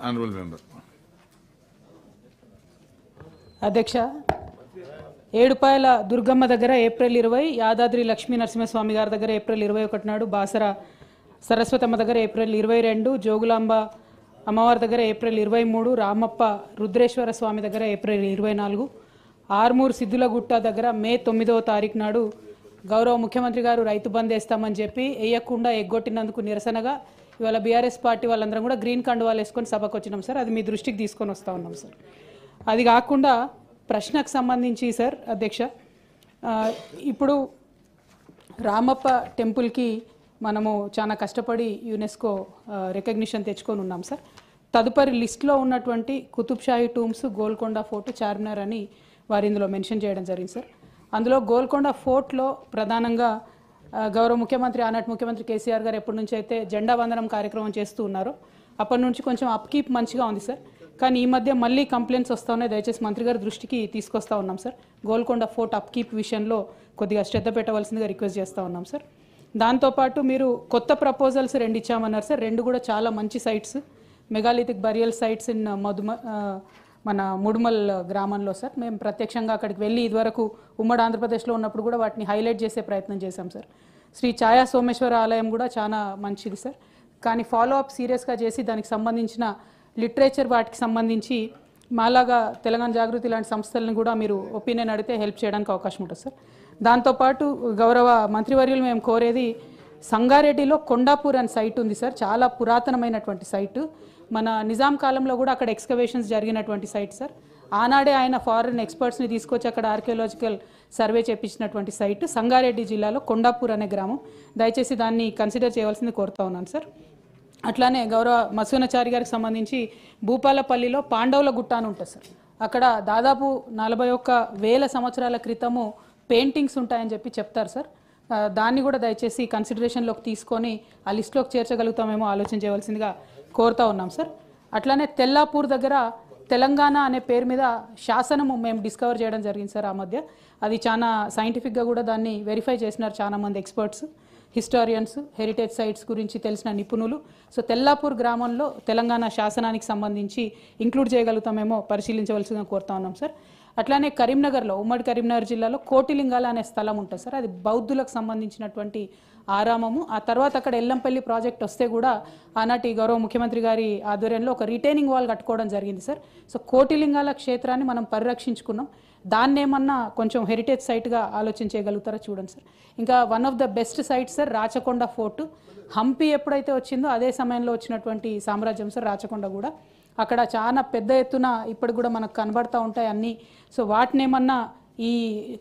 Honorable member. అధ్యక్ష, ఏడుపాయల దుర్గమ్మ దగ్గర April 20, Yadadri Lakshmi Narasimhaswamy గారి దగ్గర ఏప్రిల్ 21 నాడు, బాసర సరస్వతమ్మ దగ్గర ఏప్రిల్ 22, జోగులాంబ అమ్మవారి దగ్గర ఏప్రిల్ 23, రామప్ప రుద్రేశ్వర స్వామి దగ్గర ఏప్రిల్ 24, ఆర్మూర్ సిద్ధులగుట్ట దగ్గర మే 9వ తారీఖు నాడు గౌరవ ముఖ్యమంత్రి గారు రైతు బంద్ వేస్తామని చెప్పి వేయకుండా ఎగ్గొట్టినందుకు నిరసనగా ఇవాళ బీఆర్ఎస్ పార్టీ వాళ్ళందరం కూడా గ్రీన్ కండువాలు వేసుకొని సభకు వచ్చినాం సార్. అది మీ దృష్టికి తీసుకొని వస్తూ ఉన్నాం సార్. అది కాకుండా ప్రశ్నకు సంబంధించి సార్ అధ్యక్ష, ఇప్పుడు రామప్ప టెంపుల్కి మనము చాలా కష్టపడి యునెస్కో రికగ్నిషన్ తెచ్చుకొని ఉన్నాం సార్. తదుపరి లిస్ట్లో ఉన్నటువంటి కుతుబ్షాహీ టూమ్స్, గోల్కొండ ఫోర్ట్, చార్మినార్ అని వారు ఇందులో మెన్షన్ చేయడం జరిగింది సార్. అందులో గోల్కొండ ఫోర్ట్లో ప్రధానంగా గౌరవ ముఖ్యమంత్రి, ఆనాటి ముఖ్యమంత్రి కేసీఆర్ గారు ఎప్పటి నుంచి అయితే జెండా వందనం కార్యక్రమం చేస్తూ ఉన్నారో అప్పటి నుంచి కొంచెం అప్కీప్ మంచిగా ఉంది సార్. కానీ ఈ మధ్య మళ్ళీ కంప్లైంట్స్ వస్తూ ఉన్నాయి. దయచేసి మంత్రి గారి దృష్టికి తీసుకొస్తా ఉన్నాం సార్. గోల్కొండ ఫోర్ట్ అప్కీప్ విషయంలో కొద్దిగా శ్రద్ధ పెట్టవలసిందిగా రిక్వెస్ట్ చేస్తూ ఉన్నాం సార్. దాంతోపాటు మీరు కొత్త ప్రపోజల్స్ 2 ఇచ్చామన్నారు సార్. 2 కూడా చాలా మంచి sites, megalithic burial sites in మన ముడుమల్ గ్రామంలో సార్. మేము ప్రత్యక్షంగా అక్కడికి వెళ్ళి ఇదివరకు ఉమ్మడి ఆంధ్రప్రదేశ్లో ఉన్నప్పుడు కూడా వాటిని హైలైట్ చేసే ప్రయత్నం చేశాం సార్. శ్రీ ఛాయా సోమేశ్వర ఆలయం కూడా చాలా మంచిది సార్. కానీ ఫాలో అప్ సీరియస్గా చేసి దానికి సంబంధించిన లిటరేచర్ వాటికి సంబంధించి మాలాగా తెలంగాణ జాగృతి లాంటి సంస్థలను కూడా మీరు ఒపీనియన్ అడిగితే హెల్ప్ చేయడానికి అవకాశం ఉంటుంది సార్. దాంతోపాటు గౌరవ మంత్రివర్యులు మేము కోరేది, సంగారెడ్డిలో కొండాపూర్ అనే సైట్ ఉంది సార్. చాలా పురాతనమైనటువంటి సైటు. మన నిజాం కాలంలో కూడా అక్కడ ఎక్స్కవేషన్స్ జరిగినటువంటి సైట్ సార్. ఆనాడే ఆయన ఫారిన్ ఎక్స్పర్ట్స్ని తీసుకొచ్చి అక్కడ ఆర్కియాలజికల్ సర్వే చేపించినటువంటి సైట్ సంగారెడ్డి జిల్లాలో కొండాపూర్ అనే గ్రామం. దయచేసి దాన్ని కన్సిడర్ చేయవలసింది కోరుతా ఉన్నాను సార్. అట్లానే గౌరవ మసూనాచారి గారికి సంబంధించి భూపాలపల్లిలో పాండవుల గుట్ట అని ఉంటుంది సార్. అక్కడ దాదాపు 41,000 సంవత్సరాల క్రితము పెయింటింగ్స్ ఉంటాయని చెప్పి చెప్తారు సార్. దాన్ని కూడా దయచేసి కన్సిడరేషన్లోకి తీసుకొని ఆ లిస్టులోకి చేర్చగలుగుతామేమో ఆలోచన చేయవలసిందిగా కోరుతా ఉన్నాం సార్. అట్లానే తెల్లాపూర్ దగ్గర తెలంగాణ అనే పేరు మీద శాసనము మేము డిస్కవర్ చేయడం జరిగింది సార్. ఆ మధ్య అది చాలా సైంటిఫిక్గా కూడా దాన్ని వెరిఫై చేసినారు చాలామంది ఎక్స్పర్ట్స్, హిస్టారియన్స్, హెరిటేజ్ సైట్స్ గురించి తెలిసిన నిపుణులు. సో తెల్లాపూర్ గ్రామంలో తెలంగాణ శాసనానికి సంబంధించి ఇంక్లూడ్ చేయగలుగుతామేమో పరిశీలించవలసిందిగా కోరుతా ఉన్నాం సార్. అట్లానే కరీంనగర్లో, ఉమ్మడి కరీంనగర్ జిల్లాలో కోటిలింగాల అనే స్థలం ఉంటుంది సార్. అది బౌద్ధులకు సంబంధించినటువంటి ఆరామము. ఆ తర్వాత అక్కడ ఎల్లంపల్లి ప్రాజెక్ట్ వస్తే కూడా ఆనాటి గౌరవ ముఖ్యమంత్రి గారి ఆధ్వర్యంలో ఒక రిటైనింగ్ వాల్ కట్టుకోవడం జరిగింది సార్. సో కోటిలింగాల క్షేత్రాన్ని మనం పరిరక్షించుకున్నాం. దాన్ని ఏమన్నా కొంచెం హెరిటేజ్ సైట్గా ఆలోచన చేయగలుగుతారా చూడండి సార్. ఇంకా one of the best sites sir Rachakonda fort. Hampi ఎప్పుడైతే వచ్చిందో అదే సమయంలో వచ్చినటువంటి సామ్రాజ్యం సార్ రాచకొండ కూడా. అక్కడ చాలా పెద్ద ఎత్తున ఇప్పటికి కూడా మనకు కనబడతా ఉంటాయి అన్నీ. సో వాటిని ఏమన్నా ఈ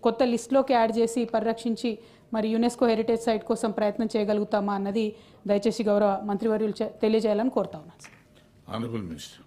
కొత్త లిస్టులోకి యాడ్ చేసి పరిరక్షించి మరి యునెస్కో హెరిటేజ్ సైట్ కోసం ప్రయత్నం చేయగలుగుతామా అన్నది దయచేసి గౌరవ మంత్రివర్యులు తెలియజేయాలని కోరుతా ఉన్నాను సార్. Honourable minister.